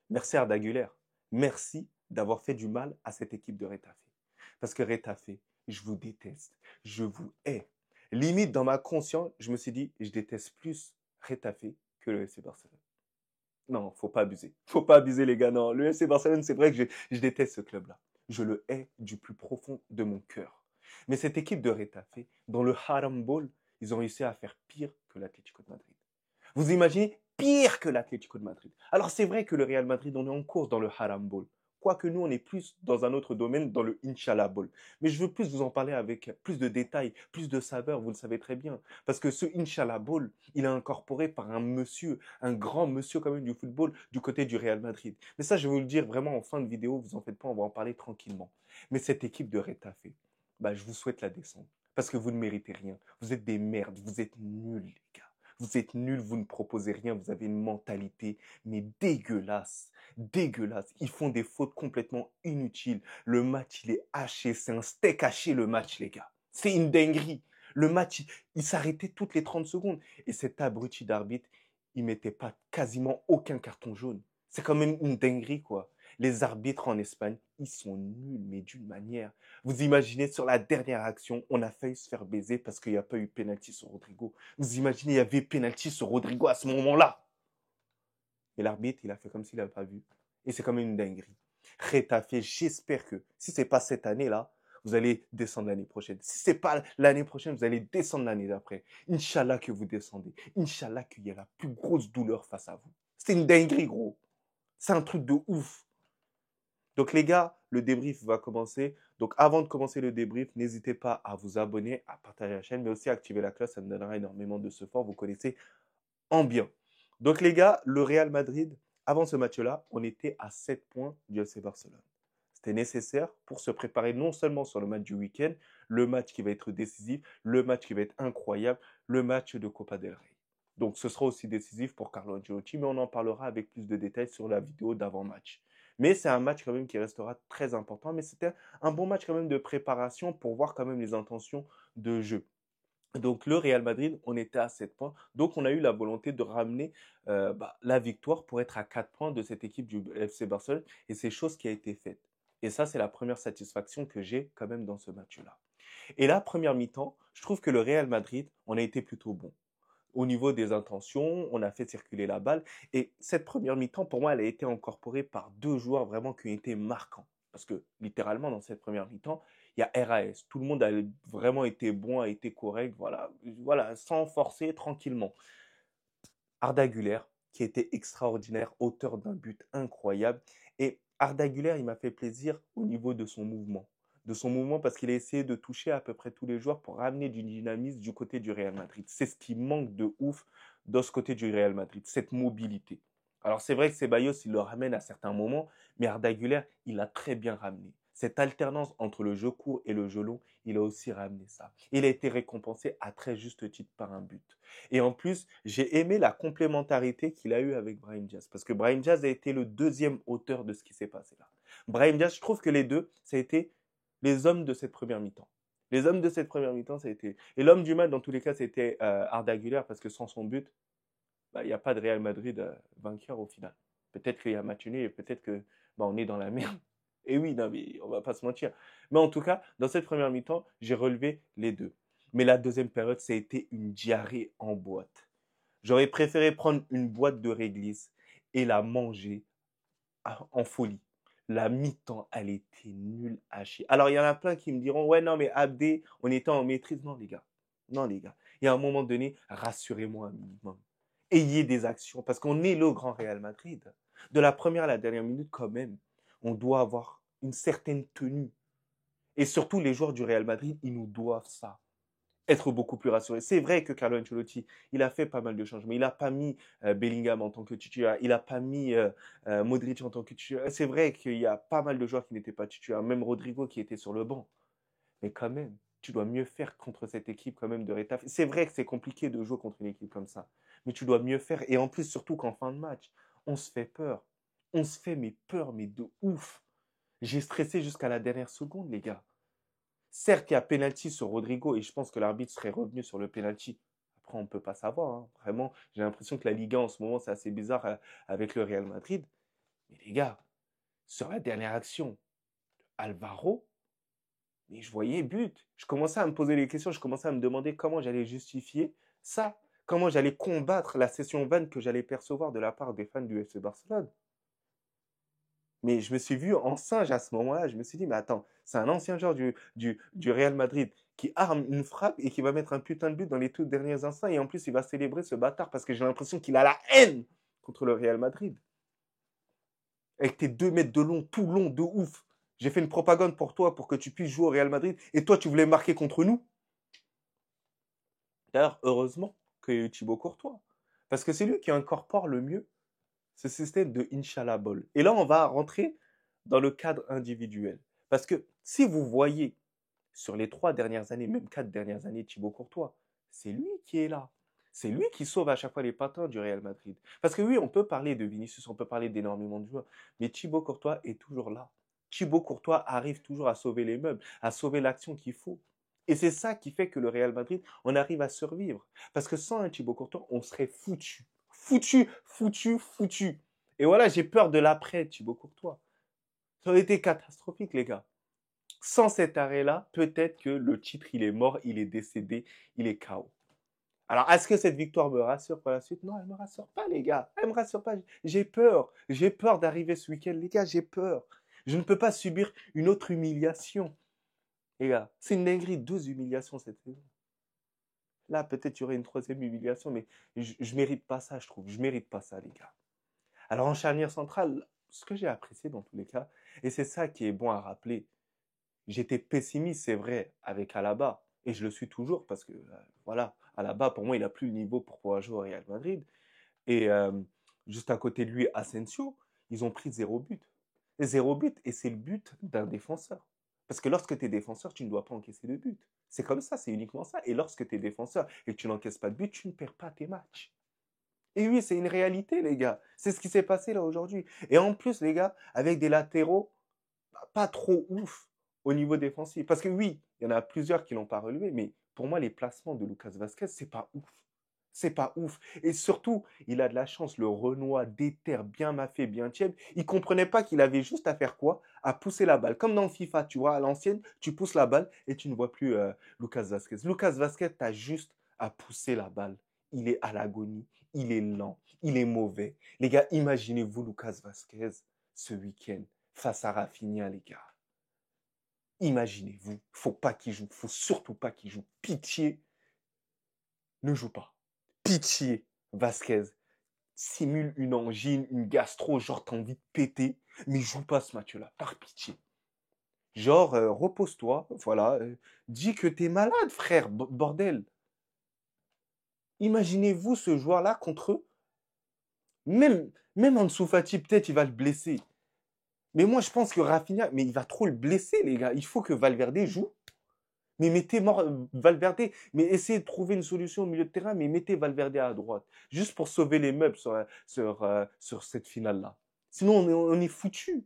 Merci Arda Güler. Merci d'avoir fait du mal à cette équipe de Retafe. Parce que Retafe, je vous déteste. Je vous hais. Limite, dans ma conscience, je me suis dit, je déteste plus Retafe que le FC Barcelone. Non, faut pas abuser. Faut pas abuser, les gars. Non, le FC Barcelone, c'est vrai que je déteste ce club-là. Je le hais du plus profond de mon cœur. Mais cette équipe de Retafe, dans le Haram Ball, ils ont réussi à faire pire que l'Atlético de Madrid. Vous imaginez pire que l'Atlético de Madrid. Alors c'est vrai que le Real Madrid, on est en course dans le Haram Ball. Quoique nous, on est plus dans un autre domaine, dans le Inshallah Ball. Mais je veux plus vous en parler avec plus de détails, plus de saveur, vous le savez très bien. Parce que ce Inshallah Ball, il est incorporé par un monsieur, un grand monsieur quand même du football, du côté du Real Madrid. Mais ça, je vais vous le dire vraiment en fin de vidéo, vous en faites pas, on va en parler tranquillement. Mais cette équipe de Retafe, bah, je vous souhaite la descente. Parce que vous ne méritez rien. Vous êtes des merdes, vous êtes nuls, les gars. Vous êtes nuls, vous ne proposez rien, vous avez une mentalité, mais dégueulasse, dégueulasse. Ils font des fautes complètement inutiles. Le match, il est haché, c'est un steak haché le match, les gars. C'est une dinguerie. Le match, il s'arrêtait toutes les 30 secondes. Et cet abruti d'arbitre, il mettait pas quasiment aucun carton jaune. C'est quand même une dinguerie, quoi. Les arbitres en Espagne, ils sont nuls, mais d'une manière. Vous imaginez, sur la dernière action, on a failli se faire baiser parce qu'il n'y a pas eu pénalty sur Rodrigo. Vous imaginez, il y avait pénalty sur Rodrigo à ce moment-là. Et l'arbitre, il a fait comme s'il n'avait pas vu. Et c'est quand même une dinguerie. Retafe, j'espère que, si ce n'est pas cette année-là, vous allez descendre l'année prochaine. Si ce n'est pas l'année prochaine, vous allez descendre l'année d'après. Inch'Allah que vous descendez. Inch'Allah qu'il y a la plus grosse douleur face à vous. C'est une dinguerie, gros. C'est un truc de ouf. Donc les gars, le débrief va commencer. Donc avant de commencer le débrief, n'hésitez pas à vous abonner, à partager la chaîne, mais aussi à activer la cloche, ça me donnera énormément de support. Vous connaissez en bien. Donc les gars, le Real Madrid, avant ce match-là, on était à 7 points du FC Barcelone. C'était nécessaire pour se préparer non seulement sur le match du week-end, le match qui va être décisif, le match qui va être incroyable, le match de Copa del Rey. Donc ce sera aussi décisif pour Carlo Ancelotti, mais on en parlera avec plus de détails sur la vidéo d'avant-match. Mais c'est un match quand même qui restera très important, mais c'était un bon match quand même de préparation pour voir quand même les intentions de jeu. Donc le Real Madrid, on était à 7 points. Donc on a eu la volonté de ramener la victoire pour être à 4 points de cette équipe du FC Barcelone. Et c'est chose qui a été faite. Et ça, c'est la première satisfaction que j'ai quand même dans ce match-là. Et la première mi-temps, je trouve que le Real Madrid, on a été plutôt bon. Au niveau des intentions, on a fait circuler la balle. Et cette première mi-temps, pour moi, elle a été incorporée par deux joueurs vraiment qui ont été marquants. Parce que littéralement, dans cette première mi-temps, il y a RAS. Tout le monde a vraiment été bon, a été correct, voilà, voilà, sans forcer, tranquillement. Arda Güler, qui était extraordinaire, auteur d'un but incroyable. Et Arda Güler, il m'a fait plaisir au niveau de son mouvement. De son mouvement parce qu'il a essayé de toucher à peu près tous les joueurs pour ramener du dynamisme du côté du Real Madrid. C'est ce qui manque de ouf de ce côté du Real Madrid, cette mobilité. Alors c'est vrai que Ceballos, il le ramène à certains moments, mais Arda Güler, il l'a très bien ramené. Cette alternance entre le jeu court et le jeu long, il a aussi ramené ça. Il a été récompensé à très juste titre par un but. Et en plus, j'ai aimé la complémentarité qu'il a eue avec Brahim Diaz. Parce que Brahim Diaz a été le deuxième auteur de ce qui s'est passé là. Brahim Diaz, je trouve que les deux, ça a été les hommes de cette première mi-temps. Les hommes de cette première mi-temps, ça a été. Et l'homme du match, dans tous les cas, c'était Arda Güler, parce que sans son but, il n'y a pas de Real Madrid vainqueur au final. Peut-être qu'il y a match nul et peut-être que on est dans la merde. Et oui, non, mais on va pas se mentir. Mais en tout cas, dans cette première mi-temps, j'ai relevé les deux. Mais la deuxième période, ça a été une diarrhée en boîte. J'aurais préféré prendre une boîte de réglisse et la manger en folie. La mi-temps, elle était nulle à chier. Alors, il y en a plein qui me diront, ouais, non, mais Abdé, on était en maîtrise. Non, les gars. Non, les gars. Il y a un moment donné, rassurez-moi un minimum. Ayez des actions, parce qu'on est le grand Real Madrid. De la première à la dernière minute, quand même, on doit avoir une certaine tenue. Et surtout, les joueurs du Real Madrid, ils nous doivent ça, être beaucoup plus rassuré. C'est vrai que Carlo Ancelotti, il a fait pas mal de changements. Il n'a pas mis Bellingham en tant que titulaire. Il n'a pas mis Modric en tant que titulaire. C'est vrai qu'il y a pas mal de joueurs qui n'étaient pas titulaires. Même Rodrigo qui était sur le banc. Mais quand même, tu dois mieux faire contre cette équipe quand même de Retafe. C'est vrai que c'est compliqué de jouer contre une équipe comme ça. Mais tu dois mieux faire. Et en plus, surtout qu'en fin de match, on se fait peur. On se fait mais peur, mais de ouf. J'ai stressé jusqu'à la dernière seconde, les gars. Certes, il y a penalty sur Rodrigo et je pense que l'arbitre serait revenu sur le penalty. Après, on ne peut pas savoir. Hein. Vraiment, j'ai l'impression que la Liga en ce moment, c'est assez bizarre avec le Real Madrid. Mais les gars, sur la dernière action, Alvaro, mais je voyais but. Je commençais à me poser des questions, je commençais à me demander comment j'allais justifier ça, comment j'allais combattre la session vanne que j'allais percevoir de la part des fans du FC Barcelone. Mais je me suis vu en singe à ce moment-là. Je me suis dit, mais attends, c'est un ancien joueur du Real Madrid qui arme une frappe et qui va mettre un putain de but dans les tout derniers instants. Et en plus, il va célébrer ce bâtard parce que j'ai l'impression qu'il a la haine contre le Real Madrid. Avec tes 2 mètres de long de ouf. J'ai fait une propagande pour toi pour que tu puisses jouer au Real Madrid. Et toi, tu voulais marquer contre nous. D'ailleurs, heureusement qu'il y a eu Thibaut Courtois. Parce que c'est lui qui incorpore le mieux ce système de Inch'Allah Ball. Et là, on va rentrer dans le cadre individuel. Parce que si vous voyez sur les 3 dernières années, même 4 dernières années, Thibaut Courtois, c'est lui qui est là. C'est lui qui sauve à chaque fois les patins du Real Madrid. Parce que oui, on peut parler de Vinicius, on peut parler d'énormément de joueurs, mais Thibaut Courtois est toujours là. Thibaut Courtois arrive toujours à sauver les meubles, à sauver l'action qu'il faut. Et c'est ça qui fait que le Real Madrid, on arrive à survivre. Parce que sans un Thibaut Courtois, on serait foutu. Foutu. Et voilà, j'ai peur de l'après Thibaut Courtois. Ça aurait été catastrophique, les gars. Sans cet arrêt-là, peut-être que le titre, il est mort, il est décédé, il est KO. Alors, est-ce que cette victoire me rassure pour la suite? Non, elle me rassure pas, les gars. Elle me rassure pas. J'ai peur. J'ai peur d'arriver ce week-end, les gars. J'ai peur. Je ne peux pas subir une autre humiliation. Les gars, c'est une dinguerie. 12 humiliations cette saison. Là, peut-être il y aurait une 3e humiliation, mais je mérite pas ça, je trouve. Je mérite pas ça, les gars. Alors, en charnière centrale, ce que j'ai apprécié dans tous les cas, et c'est ça qui est bon à rappeler, j'étais pessimiste, c'est vrai, avec Alaba. Et je le suis toujours parce que, voilà, Alaba, pour moi, il n'a plus le niveau pour pouvoir jouer au Real Madrid. Et juste à côté de lui, Asensio, ils ont pris 0 but. 0 but, et c'est le but d'un défenseur. Parce que lorsque tu es défenseur, tu ne dois pas encaisser de but. C'est comme ça, c'est uniquement ça. Et lorsque tu es défenseur et que tu n'encaisses pas de but, tu ne perds pas tes matchs. Et oui, c'est une réalité, les gars. C'est ce qui s'est passé là aujourd'hui. Et en plus, les gars, avec des latéraux pas trop ouf au niveau défensif. Parce que oui, il y en a plusieurs qui l'ont pas relevé, mais pour moi, les placements de Lucas Vasquez, c'est pas ouf. C'est pas ouf. Et surtout, il a de la chance, le Renoir déter, bien maffé, bien tiède. Il comprenait pas qu'il avait juste à faire quoi? À pousser la balle. Comme dans FIFA, tu vois, à l'ancienne, tu pousses la balle et tu ne vois plus Lucas Vasquez. Lucas Vasquez, tu as juste à pousser la balle. Il est à l'agonie, il est lent, il est mauvais. Les gars, imaginez-vous Lucas Vasquez ce week-end face à Rafinha, les gars. Imaginez-vous, faut pas qu'il joue, faut surtout pas qu'il joue. Pitié, ne joue pas. Pitié, Vasquez. Simule une angine, une gastro, genre t'as envie de péter, mais joue pas ce match-là, par pitié. Genre, repose-toi, voilà, dis que t'es malade, frère, bordel. Imaginez-vous ce joueur-là contre eux. Même Ansu Fati, peut-être il va le blesser. Mais moi, je pense que Rafinha, mais il va trop le blesser, les gars. Il faut que Valverde joue. Mais mettez Valverde, mais essayez de trouver une solution au milieu de terrain, mais mettez Valverde à droite, juste pour sauver les meubles sur cette finale-là. Sinon, on est foutu.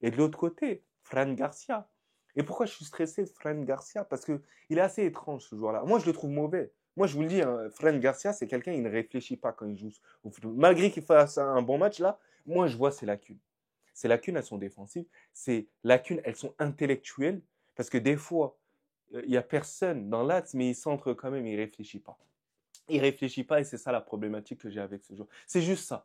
Et de l'autre côté, Fran Garcia. Et pourquoi je suis stressé de Fran Garcia? Parce que il est assez étrange, ce joueur-là. Moi, je le trouve mauvais. Moi, je vous le dis, hein, Fran Garcia, c'est quelqu'un, il ne réfléchit pas quand il joue au football. Malgré qu'il fasse un bon match, là, moi, je vois ses lacunes. Ces lacunes, elles sont défensives. Ces lacunes, elles sont intellectuelles. Parce que des fois, il n'y a personne dans l'axe, mais il centre quand même, il réfléchit pas. Il réfléchit pas et c'est ça la problématique que j'ai avec ce joueur. C'est juste ça.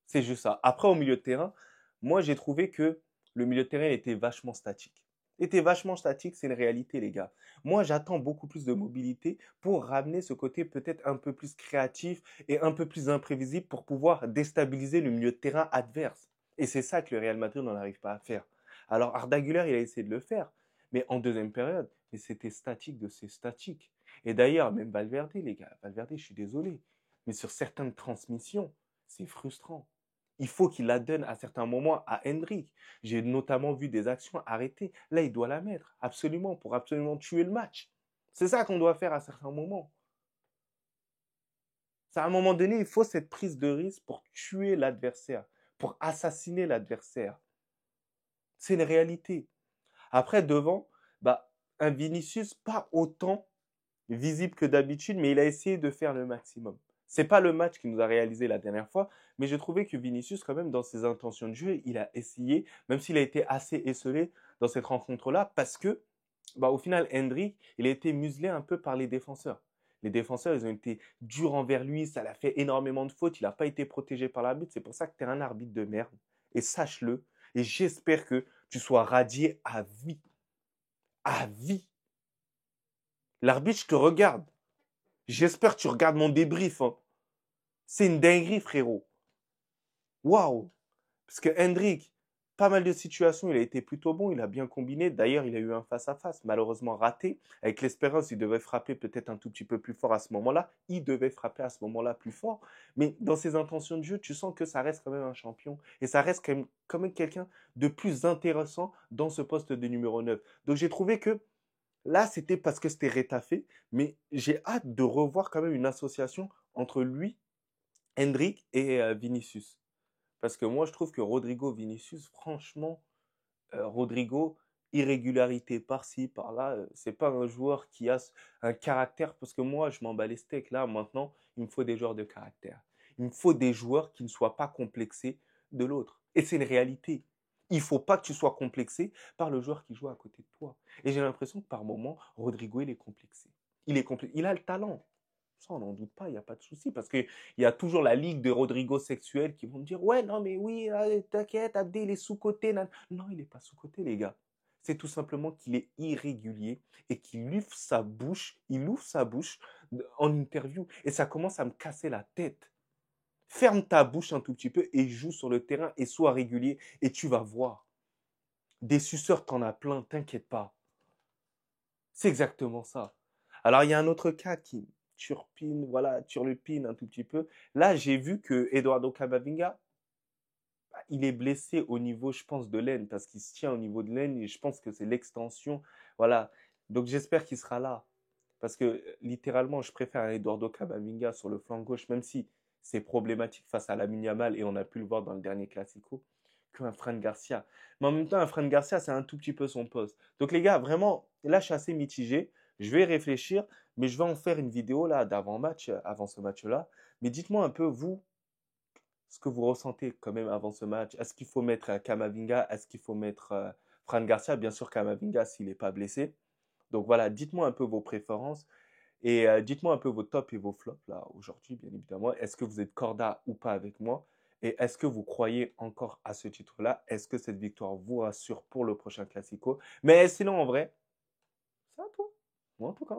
C'est juste ça. Après, au milieu de terrain, moi, j'ai trouvé que le milieu de terrain était vachement statique. Était vachement statique, c'est une réalité, les gars. Moi, j'attends beaucoup plus de mobilité pour ramener ce côté peut-être un peu plus créatif et un peu plus imprévisible pour pouvoir déstabiliser le milieu de terrain adverse. Et c'est ça que le Real Madrid n'en arrive pas à faire. Alors, Arda Güler, il a essayé de le faire, mais en deuxième période, mais c'était statique de ces statiques. Et d'ailleurs, même Valverde, les gars, Valverde, je suis désolé, mais sur certaines transmissions, c'est frustrant. Il faut qu'il la donne à certains moments à Hendrik. J'ai notamment vu des actions arrêtées. Là, il doit la mettre, absolument, pour absolument tuer le match. C'est ça qu'on doit faire à certains moments. C'est à un moment donné, il faut cette prise de risque pour tuer l'adversaire, pour assassiner l'adversaire. C'est une réalité. Après, devant, bah, un Vinicius pas autant visible que d'habitude, mais il a essayé de faire le maximum. C'est pas le match qu'il nous a réalisé la dernière fois, mais j'ai trouvé que Vinicius, quand même, dans ses intentions de jeu, il a essayé, même s'il a été assez esselé dans cette rencontre-là, parce que, bah, au final, Hendrik, il a été muselé un peu par les défenseurs. Les défenseurs, ils ont été durs envers lui, ça l'a fait énormément de fautes, il n'a pas été protégé par l'arbitre, c'est pour ça que tu es un arbitre de merde. Et sache-le, et j'espère que tu sois radié à vie. À vie. L'arbitre, je te regarde. J'espère que tu regardes mon débrief. Hein. C'est une dinguerie, frérot. Waouh! Parce que Hendrik, pas mal de situations, il a été plutôt bon, il a bien combiné. D'ailleurs, il a eu un face-à-face, malheureusement raté. Avec l'Espérance, il devait frapper peut-être un tout petit peu plus fort à ce moment-là. Il devait frapper à ce moment-là plus fort. Mais dans ses intentions de jeu, tu sens que ça reste quand même un champion. Et ça reste quand même quelqu'un de plus intéressant dans ce poste de numéro 9. Donc j'ai trouvé que là, c'était parce que c'était rétafé. Mais j'ai hâte de revoir quand même une association entre lui, Hendrik et Vinicius. Parce que moi, je trouve que Rodrigo Vinicius, franchement, Rodrigo, irrégularité par-ci, par-là, c'est pas un joueur qui a un caractère. Parce que moi, je m'en bats les steaks. Là, maintenant, il me faut des joueurs de caractère. Il me faut des joueurs qui ne soient pas complexés de l'autre. Et c'est une réalité. Il ne faut pas que tu sois complexé par le joueur qui joue à côté de toi. Et j'ai l'impression que par moment, Rodrigo, il est complexé. Il a le talent. Ça, on n'en doute pas, il n'y a pas de souci. Parce qu'il y a toujours la ligue de Rodrigo sexuels qui vont me dire ouais, non, mais oui, t'inquiète, Abdé, il est sous-coté. Non, il n'est pas sous-coté, les gars. C'est tout simplement qu'il est irrégulier et qu'il ouvre sa bouche, en interview. Et ça commence à me casser la tête. Ferme ta bouche un tout petit peu et joue sur le terrain et sois régulier et tu vas voir. Des suceurs, t'en as plein, t'inquiète pas. C'est exactement ça. Alors, il y a un autre cas qui turpine, voilà, turlupine un tout petit peu. Là, j'ai vu que Eduardo Camavinga, il est blessé au niveau, je pense, de l'aine, parce qu'il se tient au niveau de l'aine, et je pense que c'est l'extension. Voilà. Donc, j'espère qu'il sera là. Parce que, littéralement, je préfère un Eduardo Camavinga sur le flanc gauche, même si c'est problématique face à Lamine Yamal, et on a pu le voir dans le dernier Classico, qu'un Fran Garcia. Mais en même temps, un Fran Garcia, c'est un tout petit peu son poste. Donc, les gars, vraiment, là, je suis assez mitigé. Je vais y réfléchir, mais je vais en faire une vidéo là d'avant-match, avant ce match-là. Mais dites-moi un peu, vous, ce que vous ressentez quand même avant ce match. Est-ce qu'il faut mettre Kamavinga? Est-ce qu'il faut mettre Fran Garcia? Bien sûr, Kamavinga s'il n'est pas blessé. Donc voilà, dites-moi un peu vos préférences et dites-moi un peu vos tops et vos flops là aujourd'hui, bien évidemment. Est-ce que vous êtes corda ou pas avec moi? Et est-ce que vous croyez encore à ce titre-là? Est-ce que cette victoire vous rassure pour le prochain Classico? Mais sinon, en vrai, c'est à toi. Moi, en tout cas,